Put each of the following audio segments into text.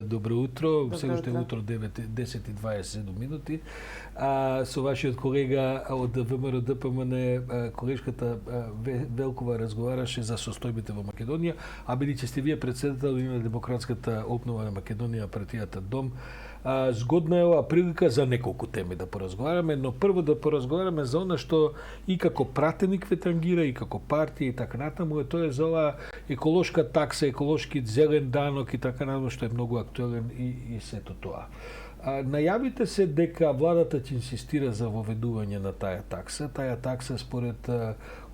Добро утро, се уште утро. утро 10:27 минути. Со вашиот колега од ВМРО ДПМН, колешката Велкова разговараше за состојбите во Македонија, а бидејќи сте вие председател на Демократската обнова на Македонија, партијата Дом, згодна е оваа прилика за неколку теми да поразговараме, но прво да поразговараме за она што и како пратеник ве тангира, и како партија и така натаму, тоа е за оваа еколошка такса, еколошки зелен данок и така натаму, што е многу актуелен и сето тоа. Најавите се дека владата ќе инсистира за воведување на таа такса. Таа такса според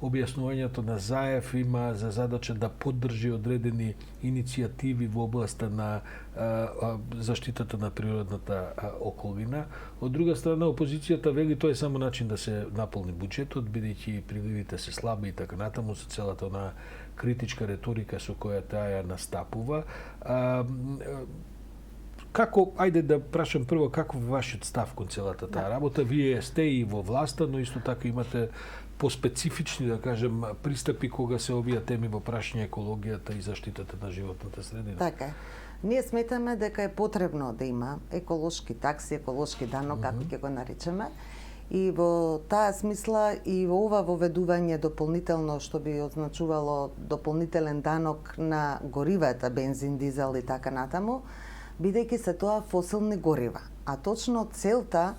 објаснувањето на Заев има за задача да поддржи одредени иницијативи во областа на заштитата на природната околина. Од друга страна, опозицијата вели тоа е само начин да се наполни буџетот, бидејќи приливите се слаби и така натаму, со целата онаа критичка реторика со која таа ја настапува. Како, ајде да прашам прво, каков е вашиот став кон целата таа работа? Вие сте и во власта, но исто така имате поспецифични, да кажем, пристапи кога се овие теми во прашање екологијата и заштитата на животната средина. Така е. Ние сметаме дека е потребно да има еколошки такси, еколошки данок, како ќе го наречеме. И во таа смисла и во ова воведување дополнително, што би означувало дополнителен данок на горивата, бензин, дизел и така натаму, бидејќи се тоа фосилни горива. А точно целта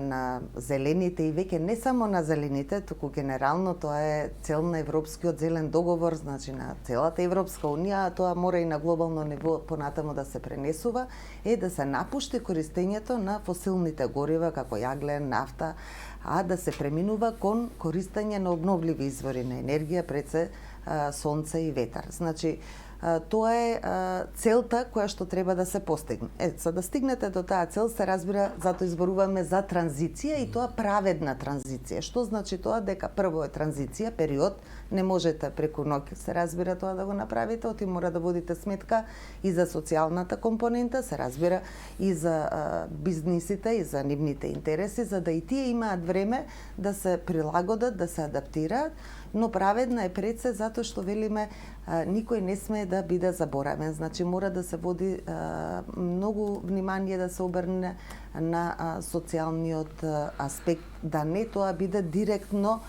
на зелените и веќе не само на зелените, туку генерално тоа е цел на Европскиот зелен договор, значи на целата Европска унија, а тоа мора и на глобално ниво понатаму да се пренесува, е да се напушти користењето на фосилните горива како јаглен, нафта, а да се преминува кон користење на обновливи извори на енергија, пред се сонце и ветар. Значи, тоа е целта која што треба да се постигне. За да стигнете до таа цел, се разбира, затоа изборуваме за транзиција и тоа праведна транзиција. Што значи тоа? Дека прво е транзиција, период, не можете преку ноќ, се разбира, тоа да го направите, оти мора да водите сметка и за социјалната компонента, се разбира, и за бизнисите, и за нивните интереси, за да и тие имаат време да се прилагодат, да се адаптираат, но праведна е пред се затоа што велиме никој не смее да биде заборавен. Значи мора да се води многу внимание да се обрне на социјалниот аспект, да не тоа биде директно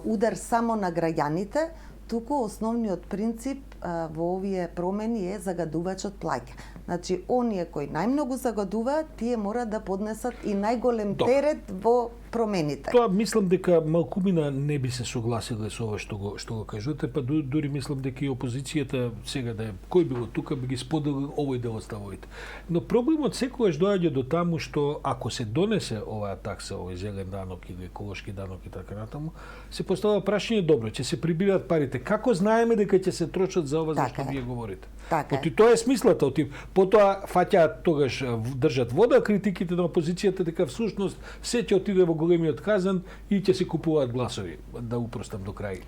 удар само на граѓаните, туку основниот принцип во овие промени е загадувачот плаќа. Значи, оние кои најмногу загадуваат, тие мора да поднесат и најголем терет во промените. Тоа мислам дека малкумина не би се согласила со ова што го кажувате, па дури мислам дека и опозицијата сега да е кој било тука би ги споделил овој дел од ставовите. Но проблемот секогаш доаѓа до таму што ако се донесе оваа такса, овој зелен данок или еколошки данок и така натаму, се поставува прашање добро, ќе се прибираат парите. Како знаеме дека ќе се трошат за ова за што вие говорите? Оти тоа е смислата, оти потоа фаќаат тогаш држат вода критиките на опозицијата дека всушност се ќе отиде во големиот казан и ќе се купуваат гласови, да упростам до крај.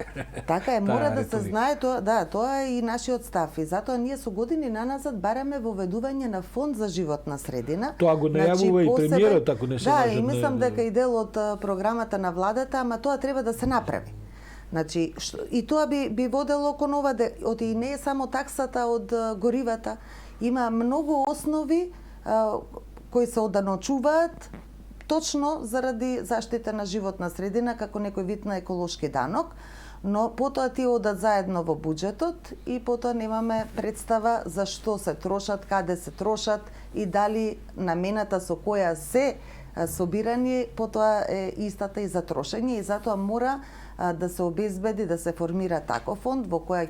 Така е, мора да се знае тоа, да, тоа е и нашиот став и затоа ние со години наназад бараме воведување на фонд за животна средина. Тоа го најавува и премиерот, ако не се лажам. Да, и мислам дека и дел од програмата на владата, ама тоа треба да се направи. Значи, и тоа би водело кон ова, оти не е само таксата од горивата, има многу основи кои се оданочуваат точно заради заштита на животна средина, како некој вид на еколошки данок, но потоа тие одат заедно во буџетот и потоа немаме представа за што се трошат, каде се трошат и дали намената со која се собирани, потоа е истата и за трошење и затоа мора да се обезбеди да се формира таков фонд во кој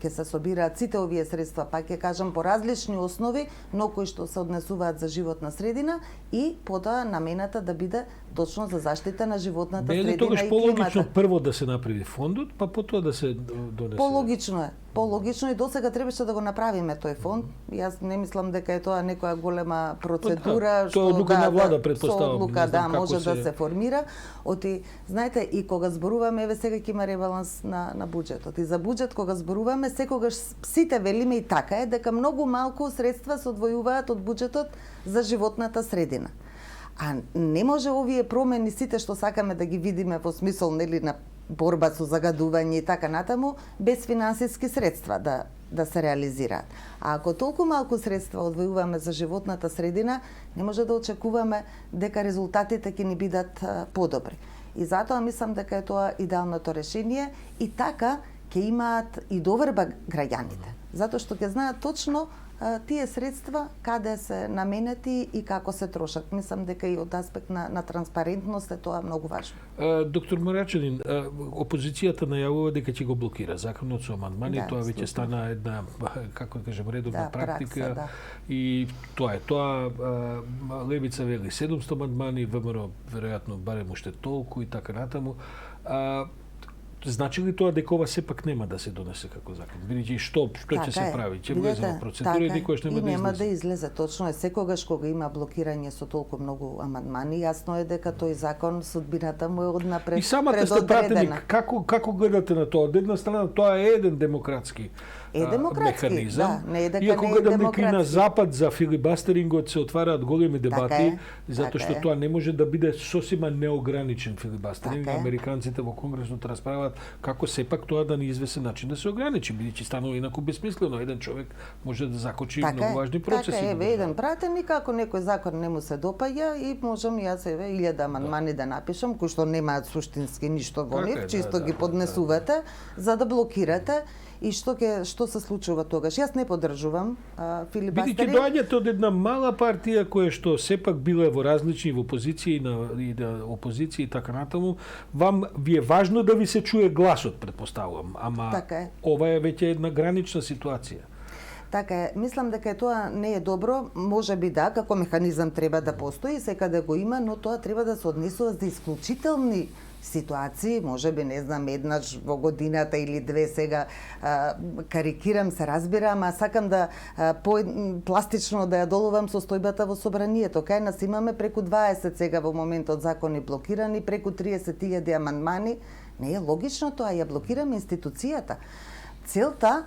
ќе се собираат сите овие средства, па ќе кажам по различни основи, но кои што се однесуваат за животна средина и потоа намената да биде точно за заштита на животната средина и климата. Не е ли тогаш пологично прво да се направи фондот, па потоа да се донесе? Пологично е. Пологично и досега требаше да го направиме тој фонд. Јас не мислам дека е тоа некоја голема процедура што одлука на влада претпоставам. Со одлука може да се формира. Оти знаете и кога зборуваме, еве сега ќе има ребаланс на буџетот. И за буџет кога зборуваме, секогаш сите велиме и така е дека многу малку средства се одвојуваат од буџетот за животната средина. А не може овие промени сите што сакаме да ги видиме во смисол нели на борба со загадување и така натаму без финансиски средства, да да се реализираат. А ако толку малку средства одвојуваме за животната средина, не може да очекуваме дека резултатите ќе ни бидат подобри. И затоа мислам дека е тоа идеалното решение и така ќе имаат и доверба граѓаните, затоа што ќе знаат точно тие средства каде се наменети и како се трошат. Мислам дека и од аспект на транспарентност е тоа многу важно. Доктор Морачанин, опозицијата најавува дека ќе го блокира законот со амандмани, тоа веќе стана една, како да кажем, редовна практика, пракса, и тоа е тоа. Левица вели 700 амандмани, ВМРО веројатно барем уште толку и така натаму. Значи ли тоа дека ова сепак нема да се донесе како закон? Бидејќи што ќе се прави? Ќе влезе во процедура и никош нема да излезе? Нема да излезе, точно е. Секогаш кога има блокирање со толку многу амандмани, јасно е дека тој закон судбината му е однапред предодредена. И самата сте пратеник, како гледате на тоа? Од една страна тоа е еден демократски механизам. Да, не е дека иако не е гледам дека и демократски. на запад за филибастерингот се отвараат големи дебати, затоа што така е. тоа не може да биде сосема неограничен филибастеринг. Така е. Американците во Конгресот расправаат како сепак тоа да не извесен начин да се ограничи, бидејќи станува инаку бесмислено. Еден човек може да закочи многу важни процеси. Така е, еден пратеник, ако некој закон не му се допаѓа и можам јас 1000 амандмани да напишам, кои што немаат суштински ништо во нив, чисто ги поднесувате за да блокирате. И што се случува тогаш? Јас не поддржувам филибастеринг. Бидејќи доаѓате од една мала партија која што сепак била во различни во опозиција и на опозиција и така натаму, вам ви е важно да ви се чуе гласот, претпоставувам, ама Така е. ова е веќе една гранична ситуација. Така е, мислам дека тоа не е добро, може би да, како механизам треба да постои, секаде го има, но тоа треба да се однесува за исклучителни ситуации, може би, не знам, еднаш во годината или две, сега карикирам, се разбирам, а сакам да пластично да ја доловам состојбата во собранието. Кај нас имаме преку 20 сега во моментот закони блокирани, преку 30.000 амандмани. Не е логично тоа, ја блокираме институцијата. Целта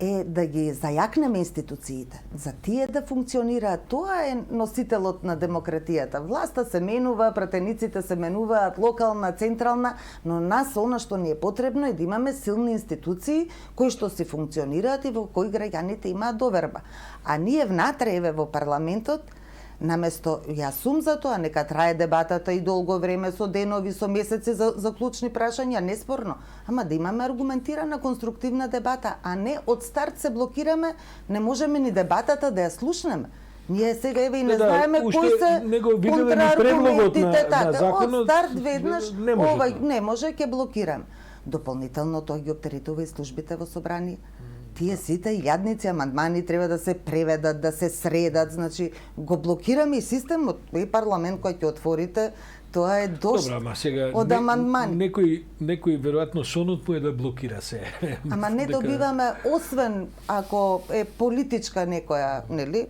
е да ги зајакнеме институциите, за тие да функционираат. Тоа е носителот на демократијата. Власта се менува, пратениците се менуваат, локална, централна, но нас она што ни е потребно е да имаме силни институции кои што си функционираат и во кои граѓаните имаат доверба. А ние внатре, еве во парламентот, наместо, јас сум за тоа, нека трае дебатата и долго време со денови, со месеци за клучни прашања, неспорно. Ама да имаме аргументирана, конструктивна дебата, а не од старт се блокираме, не можеме ни дебатата да ја слушнеме. Ние сега еве и не знаеме кои се контрааргументите, на законот. Од старт веднаш ова не може, ќе блокираме. Дополнително тоа ги оптеретува и службите во собрание. Тие сите илјадници амандмани треба да се преведат, да се средат, значи го блокираме и системот, и парламент кој ќе отворите, тоа е дошт. Добра, ама сега од амандмани. Некој веројатно сонот му е да блокира се. Ама не добиваме, освен ако е политичка некоја, нели,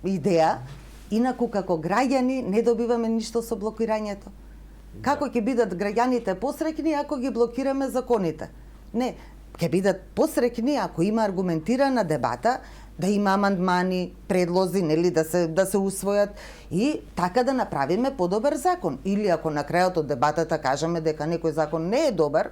идеја, инаку како граѓани не добиваме ништо со блокирањето. Како ќе бидат граѓаните посреќни ако ги блокираме законите? Не, ќе бидат посреќни ако има аргументирана дебата, да има амандмани, предлози, нели, да се усвојат и така да направиме подобар закон. Или ако на крајот од дебатата кажеме дека некој закон не е добар,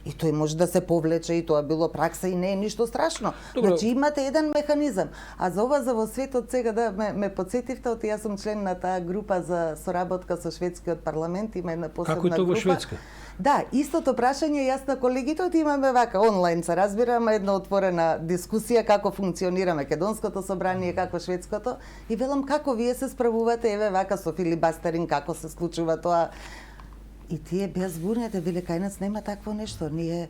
и тој може да се повлече, и тоа било пракса и не е ништо страшно. Добро. Значи имате еден механизам. А за ова за во светот сега да ме потсетивте, оти јас сум член на таа група за соработка со шведскиот парламент, има една посебна група. Како е тоа во Шведска? Да, истото прашање јас на колегите, имаме вака онлайн, се разбираме, една отворена дискусија како функционира македонското собрание, како шведското, и велам како вие се справувате, еве вака со филибастеринг, како се случува тоа. И тие беа збунете, веле кај нас нема такво нешто. Ние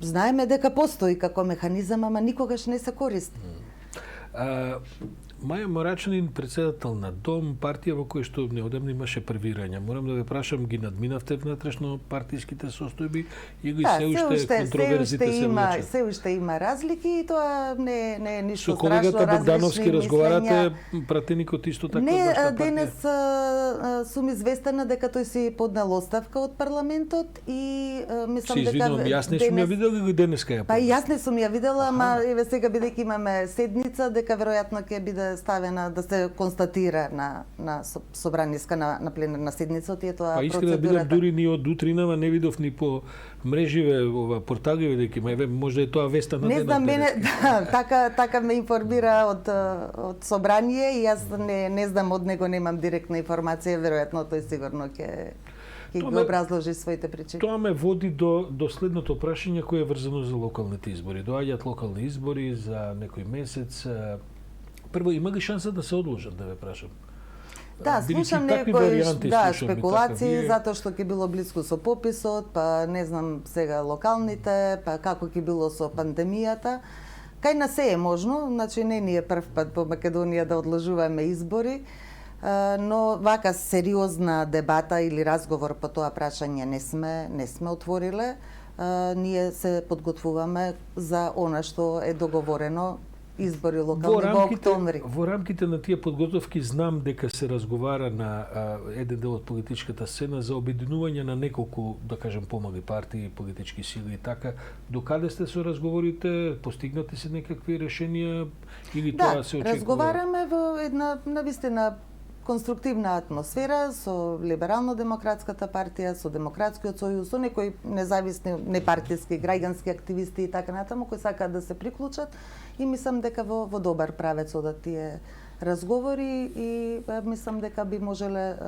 знаеме дека постои како механизам, ама никогаш не се користи. Маја Морачанин, председател на Дом, партија во која што неодамна имаше првирања. Морам да ве прашам, ги надминавте внатрешно партиските состојби или се уште контроверзите се влечат? Се уште има разлики и тоа не е ништо страшно. Со колегата Богдановски разговарате, пратеникот исто така од вашата партија? Не, денес сум известена дека тој си поднел оставка од парламентот и мислам дека... Се извинувам, јас не сум ја видела или денеска ја поднел? Па јас не сум ја видела, ама еве сега бидејќи имаме седница, дека веројатно ќе биде ставена да се констатира на собраниска на пленарна седница, тие тоа Па искрено да бидам, процедурата. дури ни од утринава не видов ни по мреживе, порталиве дека има, можда е тоа веста на Не денот. знам, мене така ме информира од собрание и јас не знам, од него немам директна информација, веројатно тој сигурно ќе ги образложи своите причини. Тоа ме води до следното прашање кое е врзано за локалните избори. Доаѓаат локални избори за некој месец. Прво, има ли шанса да се одложат, да ве прашам? Да, слушам некои спекулации, така, затоа што ќе било близко со пописот, па не знам сега локалните, па како ќе било со пандемијата. Кај на се е можно, значи не ни е прв пат по Македонија да одложуваме избори, но вака сериозна дебата или разговор по тоа прашање не сме отвориле. Ние се подготвуваме за она што е договорено, избори локални во октомври. Во рамките на тие подготовки знам дека се разговара на еден дел од политичката сцена за обединување на неколку, да кажем, помали партии, политички сили и така. Докаде сте со разговорите? Постигнати се некакви решенија или тоа се очекува? Да, разговараме во една навистина конструктивна атмосфера со Либерално-демократската партија, со Демократскиот сојуз, со некои независни, непартиски, граѓански активисти и така натаму кои сакаат да се приклучат и мислам дека во добар правец одат тие разговори и мислам дека би можеле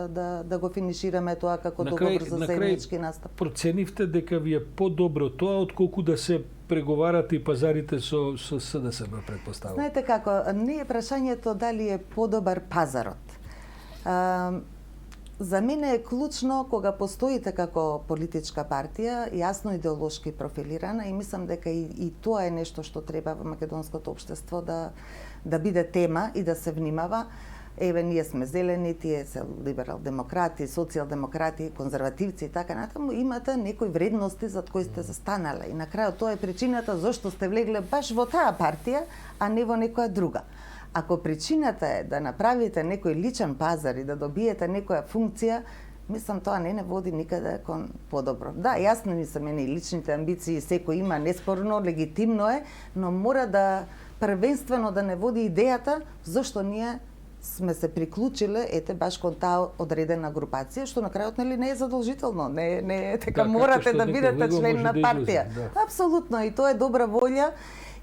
да го финишираме тоа како договор за заеднички настап. Проценивте дека ви е подобро тоа отколку да се преговарате и пазарите со СДСМ, предпоставам? Знаете како, не е прашањето дали е подобар пазарот. За мене е клучно кога постоите како политичка партија, јасно идеолошки профилирана и мислам дека и тоа е нешто што треба во македонското општество да биде тема и да се внимава. Еве, ние сме зелени, тие се либерал-демократи, социјал-демократи, конзервативци и така натаму, имате некои вредности за кои сте застанале. И на крајот тоа е причината зашто сте влегле баш во таа партија, а не во некоја друга. Ако причината е да направите некој личен пазар и да добиете некоја функција, мислам тоа не води никаде кон подобро. Да, јасно ми се мене и личните амбиции, секој има, неспорно, легитимно е, но мора да првенствено да не води идејата зашто ние сме се приклучиле баш кон таа одредена групација, што на крајот не е задолжително, не е дека морате да бидете член на партија. Апсолутно, и тоа е добра волја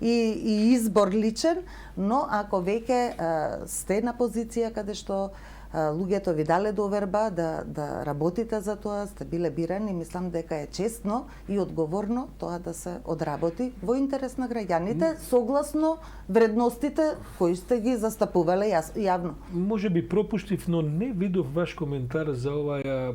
и избор личен, но ако веќе сте на позиција каде што луѓето ви дале доверба да работите за тоа, сте биле бирани, мислам дека е честно и одговорно тоа да се одработи во интерес на граѓаните, согласно вредностите кои сте ги застапувале јавно. Може би пропуштив, но не видов ваш коментар за оваа,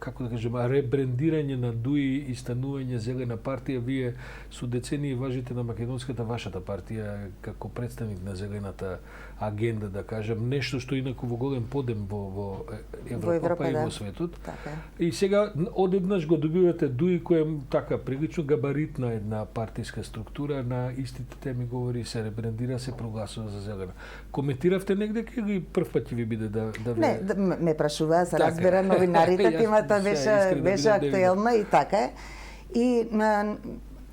како да кажем, ребрендирање на ДУИ и станување зелена партија. Вие со децении важите на македонската вашата партија како представник на зелената агенда, да кажем, нешто што инаку во голем подем во Европа, па и во светот. Така. И сега одеднаш го добивате ДУИ кој е така прилично габаритна една партиска структура, на истите теми говори, се ребрендира, се прогласува за зелена. Коментиравте негде или прв пат ќе ви биде да Не, ме прашуваа, се разбира, новинарите, темата беше актуелна и така е. И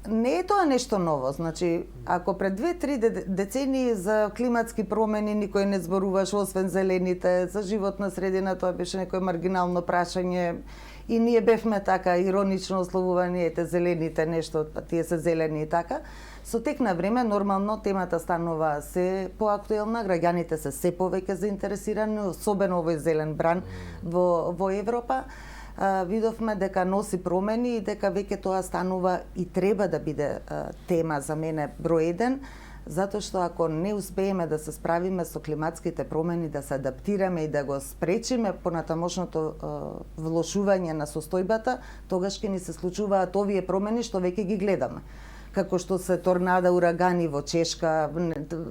не е тоа нешто ново, значи, ако пред 2-3 децении за климатски промени никој не зборуваше освен зелените, за животна средина тоа беше некој маргинално прашање и ние бевме така иронично ословувани, ете зелените нешто, тие се зелени и така. Со тек на време, нормално, темата станува се поактуелна, граѓаните се повеќе заинтересирани, особено овој зелен бран во Европа. Видовме дека носи промени и дека веќе тоа станува и треба да биде тема за мене број 1, затоа што ако не успееме да се справиме со климатските промени, да се адаптираме и да го спречиме понатамошното влошување на состојбата, тогаш ќе ни се случуваат овие промени што веќе ги гледаме. Како што се торнада, урагани во Чешка,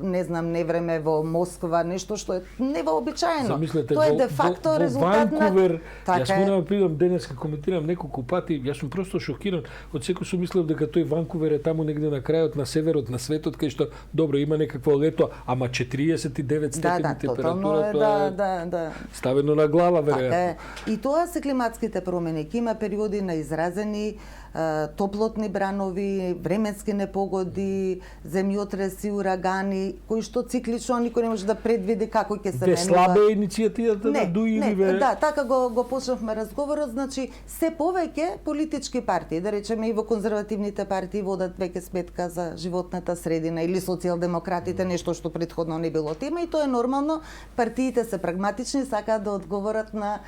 не знам, невреме во Москва, нешто што е невообичаено. Замислете, тоа е де факто резултат на Ванкувер, така јас морам да придам денеска, коментирам неколку пати, јас сум просто шокиран. Од секој сум мислел дека тој Ванкувер е таму негде на крајот на северот на светот, кај што добро има некакво лето, ама 49 степени температура, тоа е ставено на глава веројатно. Така е. И тоа се климатските промени. Ќе има периоди на изразени топлотни бранови, временски непогоди, земјотреси, урагани, кои што циклично никој не може да предвиди како ќе се Ве менува. слабе иницијативата на Дуи или ве... Да, така го почнавме разговорот, значи се повеќе политички партии, да речеме и во конзервативните партии водат веќе сметка за животната средина или социјалдемократите, нешто што претходно не било тема и тоа е нормално. Партиите се прагматични, сакаат да одговорат на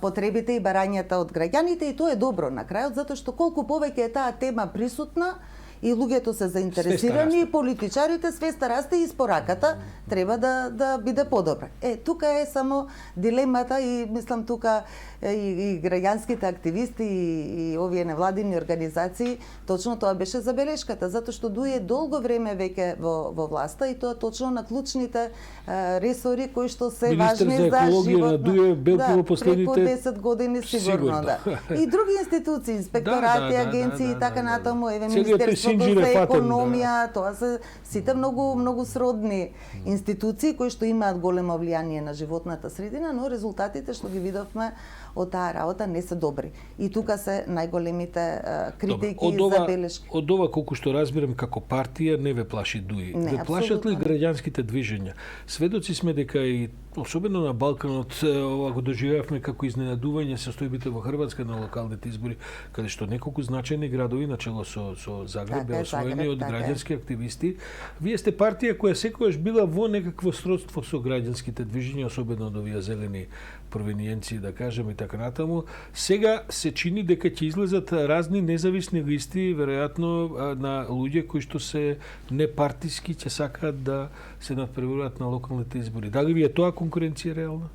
потребите и барањата од граѓаните и тоа е добро на крајот, затоа што колку повеќе е таа тема присутна и луѓето се заинтересирани и политичарите, свеста расте и испораката треба да биде подобра. Тука е само дилемата и мислам тука и граѓанските активисти и овие невладини организации, точно тоа беше забелешката, затоа што Дуи е долго време веќе во власта и тоа точно на клучните ресори кои што се важни за живот. На Дуи Белки во последните 10 години сигурно, да. И други институции, инспекторати, агенции и така натаму, еве Министерството за економија, тоа се сите многу сродни институции кои што имаат големо влијание на животната средина, но резултатите што ги видовме од таа работа не се добри. И тука се најголемите критики и забелешки. Од ова колку што разбирам како партија не ве плаши Дуи. Не, ве плашат ли граѓанските движења? Сведоци сме дека и особено на Балканот ова го доживеавме како изненадување состојбите во Хрватска на локалните избори, каде што неколку значајни градови начело со Загреб беа освоени од граѓански активисти. Вие сте партија која секогаш била во некакво сродство со граѓанските движења, особено од овие зелени провиниенции, да кажем, и така натаму. Сега се чини дека ќе излезат разни независни листи, веројатно на луѓе кои што се непартиски, ќе сакаат да се надпреваруваат на локалните избори. Дали ви е тоа конкуренција реална?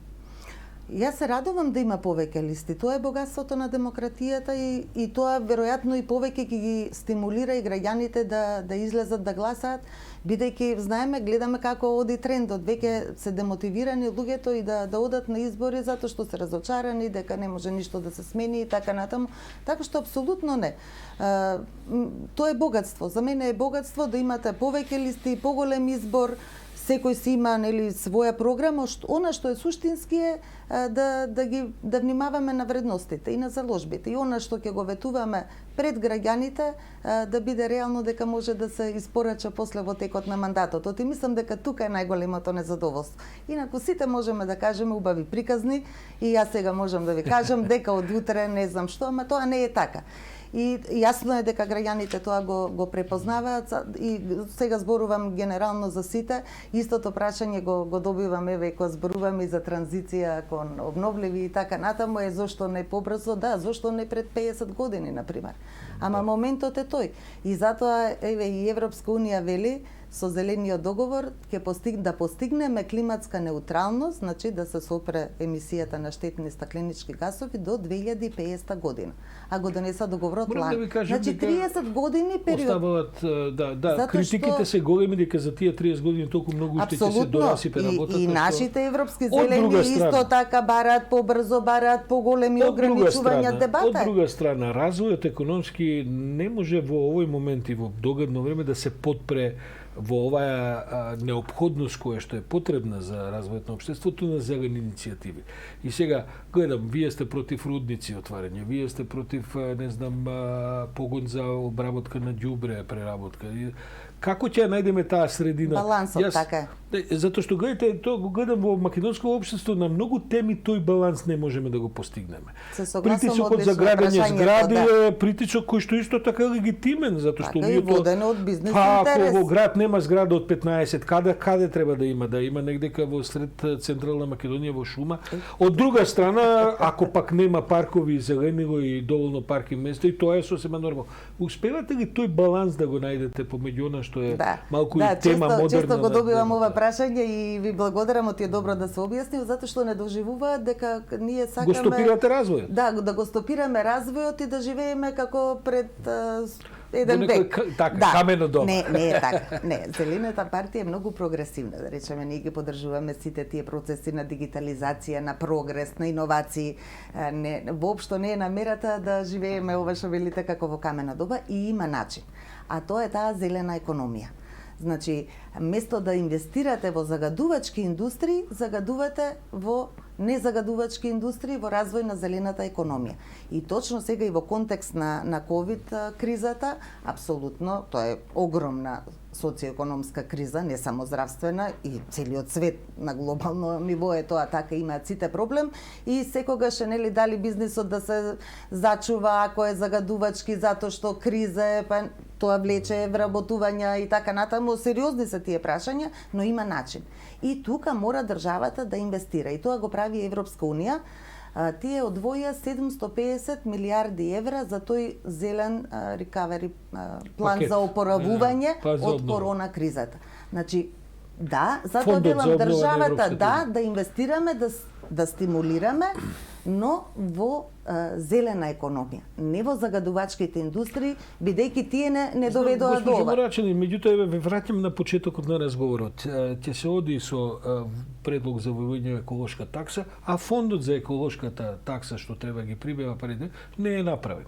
Јас се радувам да има повеќе листи. Тоа е богатството на демократијата и тоа веројатно и повеќе ќе ги стимулира и граѓаните да излезат да гласаат, бидејќи знаеме, гледаме како оди трендот, веќе се демотивирани луѓето и да одат на избори затоа што се разочарани дека не може ништо да се смени и така натаму. Така што апсолутно не. Тоа е богатство. За мене е богатство да имате повеќе листи, поголем избор, секој си има своја програма, она што е суштински е да внимаваме на вредностите и на заложбите. И она што ќе го ветуваме пред граѓаните да биде реално дека може да се испорача после во текот на мандатот. И мислам дека тука е најголемото незадоволство. Инаку сите можеме да кажеме убави приказни и јас сега можам да ви кажам дека од утре не знам што, ама тоа не е така. И јасно е дека граѓаните тоа го препознаваат и сега зборувам генерално за сите. Истото прашање го добиваме еве кога зборуваме и за транзиција кон обновливи и така натаму е зошто не побрзо, да, зошто не пред 50 години на пример. Ама моментот е тој. И затоа еве и Европска унија вели со зелениот договор ќе постигнеме климатска неутралност, значи да се сопре емисијата на штетни стакленички гасови до 2050 година. А го донеса договорот лани. Значи 30 години период. Оставаат, критиките се големи дека за тие 30 години толку многу уште ќе се дорасипе работата. И нашите европски зелени исто така бараат побрзо, бараат поголеми ограничувања дебата. Од друга страна, развојот економски не може во овој момент и во догадно време да се подпре во оваа неопходност која што е потребна за развојот на општеството на зелени иницијативи. И сега гледам, вие сте против рудници отварање, вие сте против, не знам, погон за обработка на ѓубре, преработка. Како ќе најдеме таа средина? Балансот, така е. Затоа што гледате, тоа го гледам во македонско општество, на многу теми тој баланс не можеме да го постигнеме. Притисокот за градење згради е притисок кој што исто така легитимен, затоа што ние водено од бизнес Ако интерес. во град нема зграда од 15, каде треба да има? Да има негдека во сред централна Македонија во шума. Од друга страна, ако пак нема паркови, зеленило и доволно парки места, и тоа е сосема нормално. Успевате ли тој баланс да го најдете помеѓу она што е малку и тема модерна? Често го добивам ова прашање и ви благодарам, ти е добро да се објасни, затоа што не доживуваат дека ние сакаме... Го стопирате развојот? Да го стопираме развојот и да живееме како пред еден век. Така, камено дома. Не е така. Не, Зелената партија е многу прогресивна, да речеме, ние ги поддржуваме сите тие процеси на дигитализација, на прогрес, на иновации. Воопшто не е намерата да живееме ова што велите како во камена доба и има начин. А тоа е таа зелена економија. Значи, место да инвестирате во загадувачки индустрии, загадувате во незагадувачки индустрии во развој на зелената економија. И точно сега и во контекст на ковид кризата, апсолутно, тоа е огромна социоекономска криза, не само здравствена, и целиот свет на глобално ниво е тоа така, имаат сите проблем и секогаш нели дали бизнисот да се зачува ако е загадувачки затоа што криза е, па тоа влече вработувања и така натаму, сериозни се тие прашања, но има начин. И тука мора државата да инвестира и тоа го прави Европска унија. Тие одвоја 750 милиарди евра за тој зелен recovery план Пакет. за опоравување За од обнова. корона кризата. Значи, да, затоа Фондот за велам обнова на државата Европската да инвестираме, да стимулираме, но во зелена економија, не во загадувачките индустрии, бидејќи тие не доведоа до Госпожо ова. Морачани, меѓутоа ве враќам на почетокот на разговорот. Ќе се оди со предлог за воведување еколошка такса, а фондот за еколошката такса што треба ги прибива парите не е направен.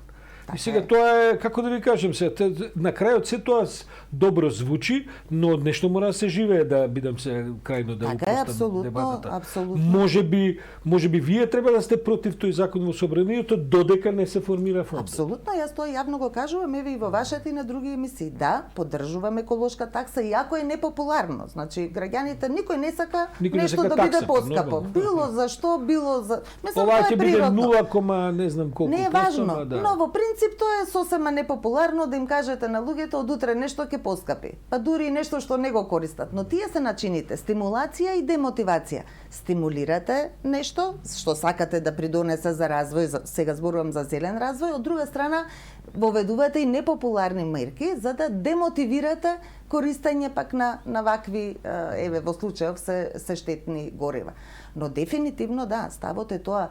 И сега тоа е, како да ви кажем се, на крајот се тоа добро звучи, но нешто мора да се живее, да бидам се крајно да Така е, упустам дебатата. апсолутно. Можеби вие треба да сте против тој закон во собранието додека не се формира фонд. Апсолутно, јас тоа јавно го кажувам, еве и во вашите и на други емисии. Да, поддржувам еколошка такса, иако е непопуларно. Значи, граѓаните, никој не сака Никој не нешто сака да биде такса, поскапо. нормално. Било за што, било за... Мислам, Ова тоа ќе е биде природно. 0, не знам колку. Не е процент, важно, да. но во принцип тоа е сосема непопуларно да им кажете на луѓето од утре нешто ќе поскапи. Па дури и нешто што не го користат. Но тие се начините, стимулација и демотивација. Стимулирате нешто што сакате да придонесе за развој, сега зборувам за зелен развој, од друга страна воведувате и непопуларни мерки за да демотивирате користење пак на вакви, еве во случајов се штетни горива. Но дефинитивно да, ставот е тоа,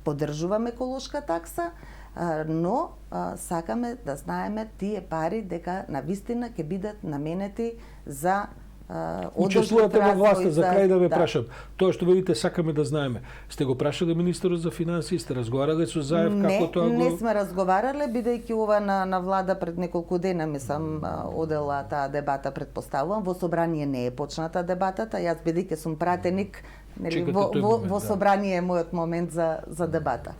поддржуваме еколошка такса, но сакаме да знаеме тие пари дека навистина ќе бидат наменети за Учествувате во власта, за крај да ве да. прашам. Тоа што велите сакаме да знаеме. Сте го прашале министерот за финансии, сте разговарале со Заев како тоа го... Не сме разговарале, бидејќи ова на влада пред неколку дена мислам одела таа дебата, предпоставувам. Во собрание не е почната дебатата. Јас бидејќи сум пратеник, нели, во собрание е мојот момент за дебата.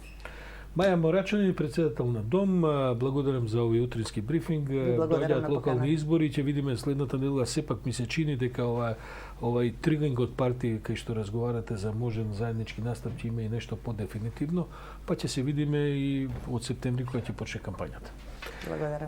Маја Морачани, председател на Дом, благодарам за овој утрински брифинг. Доаѓаат локални избори, ќе видиме следната недела. Сепак ми се чини дека овај трилинг од партии кај што разговарате за можен заеднички настап ќе има и нешто подефинитивно, па ќе се видиме и од септември кога ќе почне кампањата. Благодарам.